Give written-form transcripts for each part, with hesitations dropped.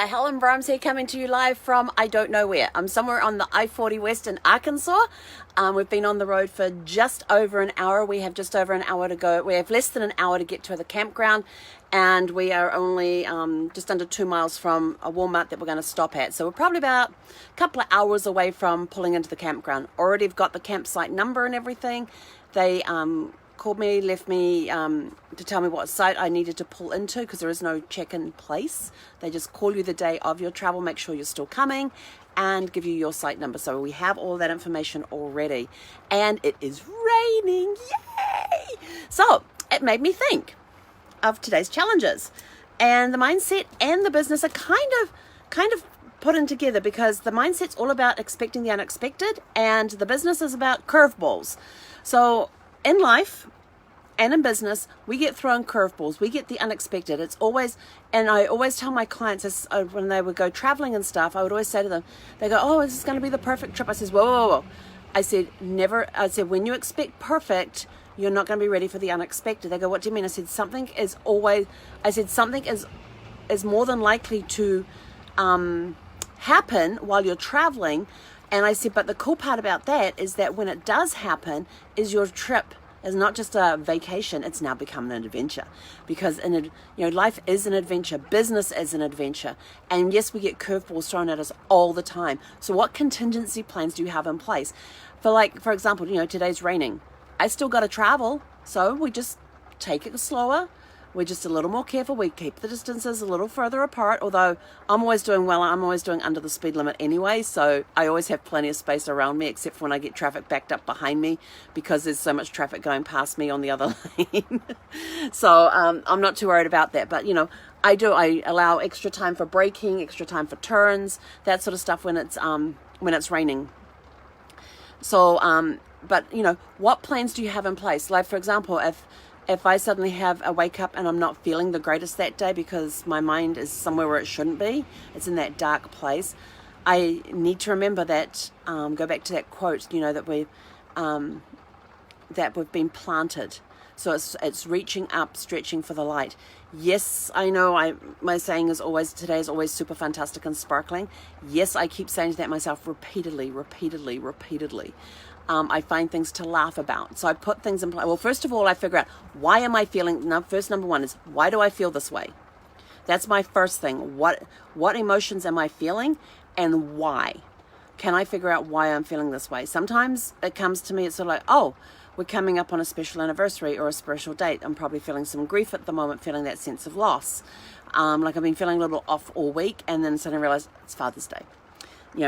Helen Brahms here, coming to you live from I don't know where. I'm somewhere on the I-40 West in Arkansas. We've been on the road for just over an hour. We have just over an hour to go. We have less than an hour to get to the campground, and we are only just under 2 miles from a Walmart that we're going to stop at. So we're probably about a couple of hours away from pulling into the campground. Already have got the campsite number and everything. They called me, left me to tell me what site I needed to pull into, because there is no check-in place. They just call you the day of your travel, make sure you're still coming, and give you your site number. So we have all that information already, and it is raining. Yay! So it made me think of today's challenges, and the mindset and the business are kind of put in together, because the mindset's all about expecting the unexpected, and the business is about curveballs. So in life and in business, we get thrown curveballs. We get the unexpected. It's always, and I always tell my clients when they would go traveling and stuff, I would always say to them, they go, "Oh, this is going to be the perfect trip." I says, "Whoa, whoa, whoa." I said, when you expect perfect, you're not going to be ready for the unexpected. They go, "What do you mean?" I said, something is more than likely to happen while you're traveling. And I said, but the cool part about that is that when it does happen, is your trip is not just a vacation, it's now become an adventure. Because life is an adventure, business is an adventure. And yes, we get curveballs thrown at us all the time. So what contingency plans do you have in place? For example, today's raining. I still got to travel, so we just take it slower. We're just a little more careful. We keep the distances a little further apart, although I'm always doing under the speed limit anyway, so I always have plenty of space around me, except for when I get traffic backed up behind me, because there's so much traffic going past me on the other lane. So I'm not too worried about that. But I allow extra time for braking, extra time for turns, that sort of stuff when it's raining. So but what plans do you have in place? Like, for example, if I suddenly have a wake up and I'm not feeling the greatest that day because my mind is somewhere where it shouldn't be, it's in that dark place, I need to remember that, go back to that quote, that we've been planted. So it's reaching up, stretching for the light. Yes, I know my saying is always, today is always super fantastic and sparkling. Yes, I keep saying that myself repeatedly. I find things to laugh about. So I put things in place. Well, first of all, I figure out, why am I feeling, number one is, why do I feel this way? That's my first thing. What emotions am I feeling, and why? Can I figure out why I'm feeling this way? Sometimes it comes to me, it's sort of like, oh, we're coming up on a special anniversary or a special date. I'm probably feeling some grief at the moment, feeling that sense of loss. Like I've been feeling a little off all week, and then suddenly realize it's Father's Day.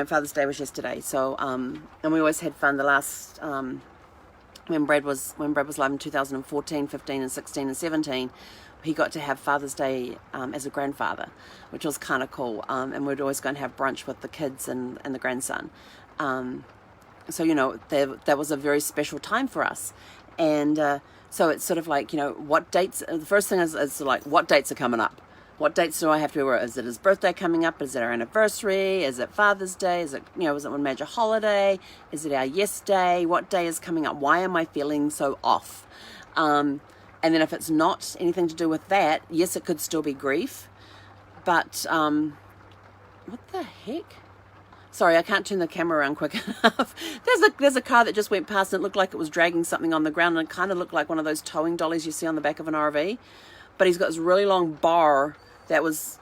Father's Day was yesterday. So, and we always had fun. The last, when Brad was alive in 2014, 15 and 16 and 17, he got to have Father's Day as a grandfather, which was kind of cool. And we'd always go and have brunch with the kids and the grandson. So, that was a very special time for us. And so it's sort of like, what dates, the first thing is like, what dates are coming up? What dates do I have to be aware of? Is it his birthday coming up? Is it our anniversary? Is it Father's Day? Is it, is it one major holiday? Is it our yes day? What day is coming up? Why am I feeling so off? And then if it's not anything to do with that, yes, it could still be grief. But what the heck? Sorry, I can't turn the camera around quick enough. There's a car that just went past, and it looked like it was dragging something on the ground, and it kind of looked like one of those towing dollies you see on the back of an RV. But he's got this really long bar that was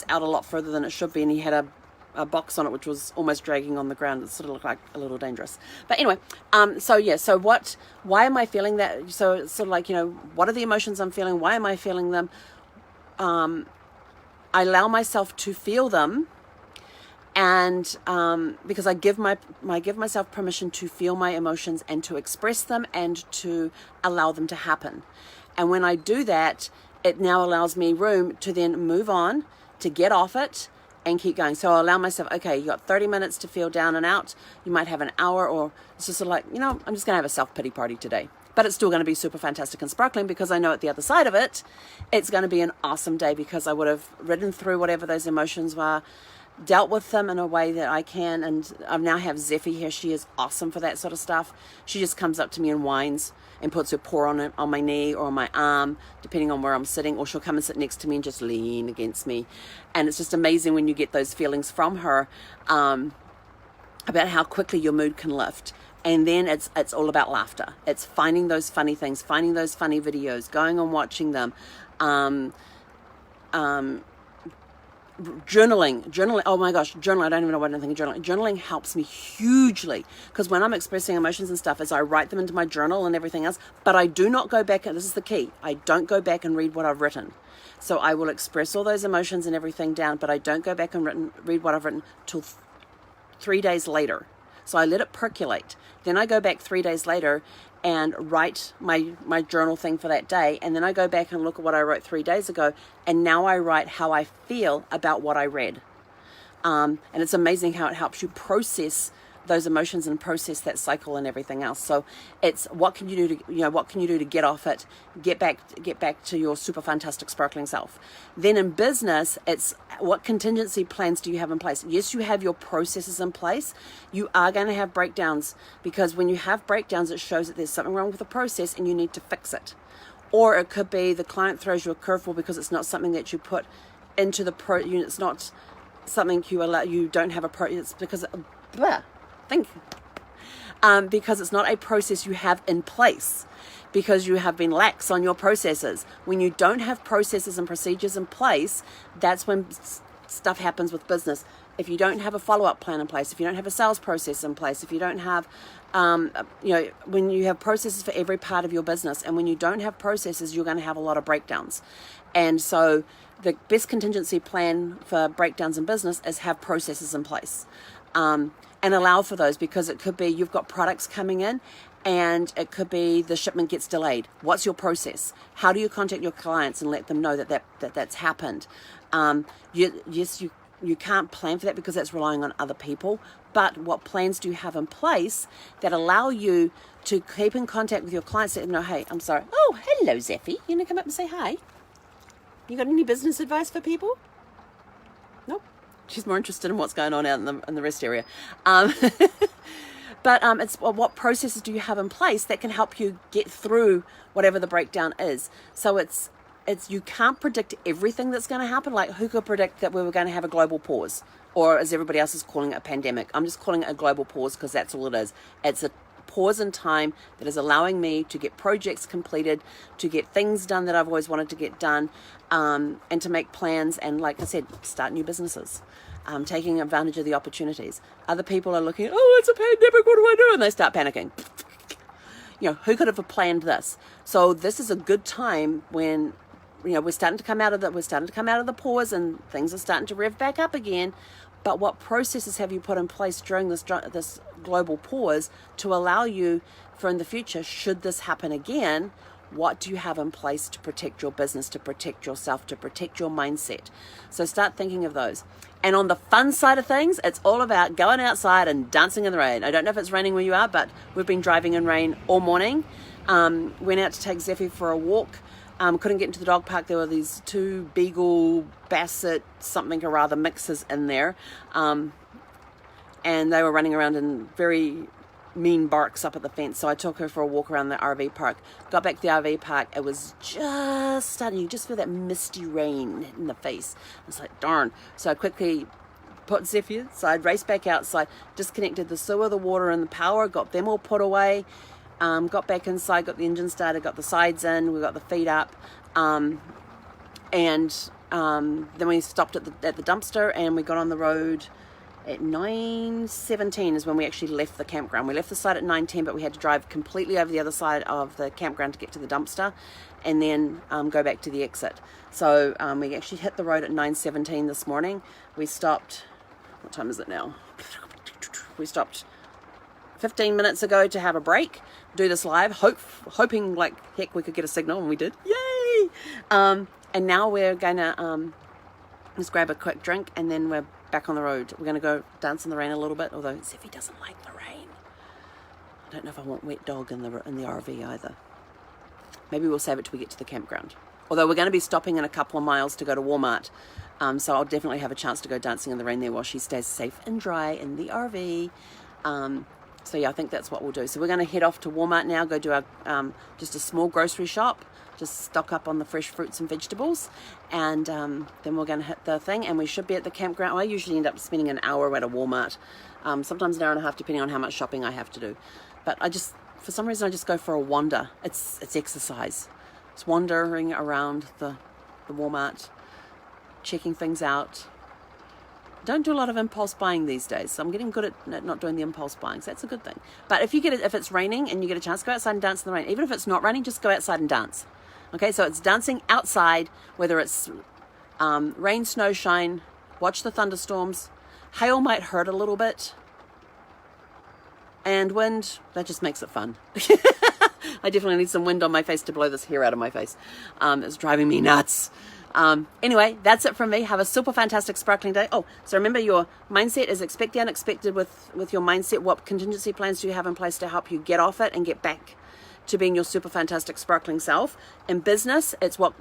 out a lot further than it should be, and he had a box on it which was almost dragging on the ground. It sort of looked like a little dangerous. But anyway, why am I feeling that? So it's sort of like, what are the emotions I'm feeling? Why am I feeling them? I allow myself to feel them, and because I give myself permission to feel my emotions and to express them and to allow them to happen. And when I do that, it now allows me room to then move on, to get off it and keep going. So I allow myself, okay, you got 30 minutes to feel down and out. You might have an hour, or it's just sort of like, I'm just going to have a self-pity party today. But it's still going to be super fantastic and sparkling, because I know at the other side of it, it's going to be an awesome day, because I would have ridden through whatever those emotions were, dealt with them in a way that I can. And I now have Zeffie here. She is awesome for that sort of stuff. She just comes up to me and whines and puts her paw on my knee or on my arm, depending on where I'm sitting, or she'll come and sit next to me and just lean against me. And it's just amazing when you get those feelings from her, about how quickly your mood can lift. And then it's all about laughter. It's finding those funny things, finding those funny videos, going and watching them. Journaling. Oh my gosh, journaling. I don't even know what I'm thinking. Journaling helps me hugely, because when I'm expressing emotions and stuff, is I write them into my journal and everything else, but I do not go back, and this is the key, I don't go back and read what I've written. So I will express all those emotions and everything down, but I don't go back and read what I've written till 3 days later. So I let it percolate. Then I go back 3 days later and write my journal thing for that day. And then I go back and look at what I wrote 3 days ago. And now I write how I feel about what I read. And it's amazing how it helps you process those emotions and process that cycle and everything else. So it's what can you do to get off it, get back to your super fantastic sparkling self. Then in business, it's what contingency plans do you have in place? Yes, you have your processes in place. You are going to have breakdowns, because when you have breakdowns, it shows that there's something wrong with the process and you need to fix it. Or it could be the client throws you a curveball because it's not something that you put into the it's not something you don't have it's because because it's not a process you have in place, because you have been lax on your processes. When you don't have processes and procedures in place, that's when stuff happens with business. If you don't have a follow-up plan in place, if you don't have a sales process in place, if you don't have, when you have processes for every part of your business, and when you don't have processes, you're going to have a lot of breakdowns. And so the best contingency plan for breakdowns in business is have processes in place. And allow for those, because it could be you've got products coming in, and it could be the shipment gets delayed. What's your process? How do you contact your clients and let them know that's happened? You can't plan for that, because that's relying on other people. But what plans do you have in place that allow you to keep in contact with your clients, let them know, hey, I'm sorry. Oh, hello, Zeffie. You want to come up and say hi? You got any business advice for people? Nope. She's more interested in what's going on out in the rest area. But it's what processes do you have in place that can help you get through whatever the breakdown is. So it's you can't predict everything that's going to happen. Like, who could predict that we were going to have a global pause? Or as everybody else is calling it, a pandemic. I'm just calling it a global pause, because that's all it is. It's a pause in time that is allowing me to get projects completed, to get things done that I've always wanted to get done, and to make plans, and like I said, start new businesses, taking advantage of the opportunities. Other people are looking, oh, it's a pandemic, what do I do? And they start panicking. Who could have planned this? So this is a good time when we're starting to come out of the pause, and things are starting to rev back up again. But what processes have you put in place during this global pause to allow you for in the future, should this happen again, what do you have in place to protect your business, to protect yourself, to protect your mindset? So start thinking of those. And on the fun side of things, it's all about going outside and dancing in the rain. I don't know if it's raining where you are, but we've been driving in rain all morning. Went out to take Zeffie for a walk. Couldn't get into the dog park. There were these 2 Beagle, Basset, something or other mixes in there. And they were running around in very mean barks up at the fence. So I took her for a walk around the RV park. Got back to the RV park. It was just starting. You just feel that misty rain in the face. I was like, darn. So I quickly put Zeffie inside, raced back outside, disconnected the sewer, the water, and the power, got them all put away. Got back inside, got the engine started, got the sides in, we got the feet up, and then we stopped at the dumpster, and we got on the road at 9:17 is when we actually left the campground. We left the site at 9:10, but we had to drive completely over the other side of the campground to get to the dumpster, and then go back to the exit. So we actually hit the road at 9:17 this morning. We stopped, what time is it now? We stopped 15 minutes ago to have a break, do this live, hoping like heck we could get a signal, and we did. Yay! And now we're gonna just grab a quick drink, and then we're back on the road. We're gonna go dance in the rain a little bit, although Zeffie doesn't like the rain. I don't know if I want wet dog in the RV either. Maybe we'll save it till we get to the campground. Although we're going to be stopping in a couple of miles to go to Walmart, So I'll definitely have a chance to go dancing in the rain there while she stays safe and dry in the RV. So yeah, I think that's what we'll do. So we're going to head off to Walmart now, go do our just a small grocery shop, just stock up on the fresh fruits and vegetables, and then we're going to hit the thing, and we should be at the campground. I usually end up spending an hour at a Walmart, sometimes an hour and a half, depending on how much shopping I have to do. But for some reason, I just go for a wander. It's exercise. It's wandering around the Walmart, checking things out. Don't do a lot of impulse buying these days, so I'm getting good at not doing the impulse buying, so that's a good thing. But if it's raining and you get a chance, go outside and dance in the rain. Even if it's not raining, just go outside and dance. Okay, so it's dancing outside, whether it's rain, snow, shine. Watch the thunderstorms. Hail might hurt a little bit, and wind, that just makes it fun. I definitely need some wind on my face to blow this hair out of my face. It's driving me nuts. Anyway, that's it from me. Have a super fantastic sparkling day. Oh, so remember, your mindset is expect the unexpected. With your mindset, what contingency plans do you have in place to help you get off it and get back to being your super fantastic sparkling self? In business, it's what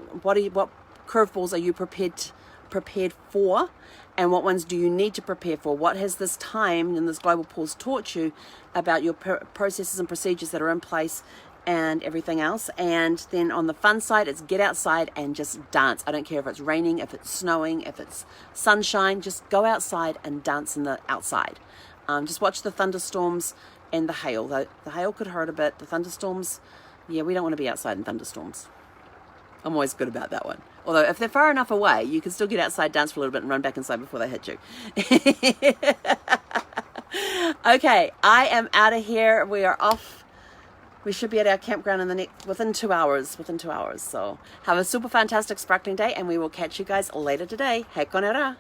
curveballs are you prepared for, and what ones do you need to prepare for? What has this time and this global pause taught you about your processes and procedures that are in place and everything else? And then on the fun side, it's get outside and just dance. I don't care if it's raining, if it's snowing, if it's sunshine, just go outside and dance in the outside. Just watch the thunderstorms and the hail. The hail could hurt a bit. The thunderstorms, yeah, we don't want to be outside in thunderstorms. I'm always good about that one. Although if they're far enough away, you can still get outside, dance for a little bit, and run back inside before they hit you. Okay, I am out of here. We are off. We should be at our campground within 2 hours. So have a super fantastic sparkling day, and we will catch you guys later today. Hei konera.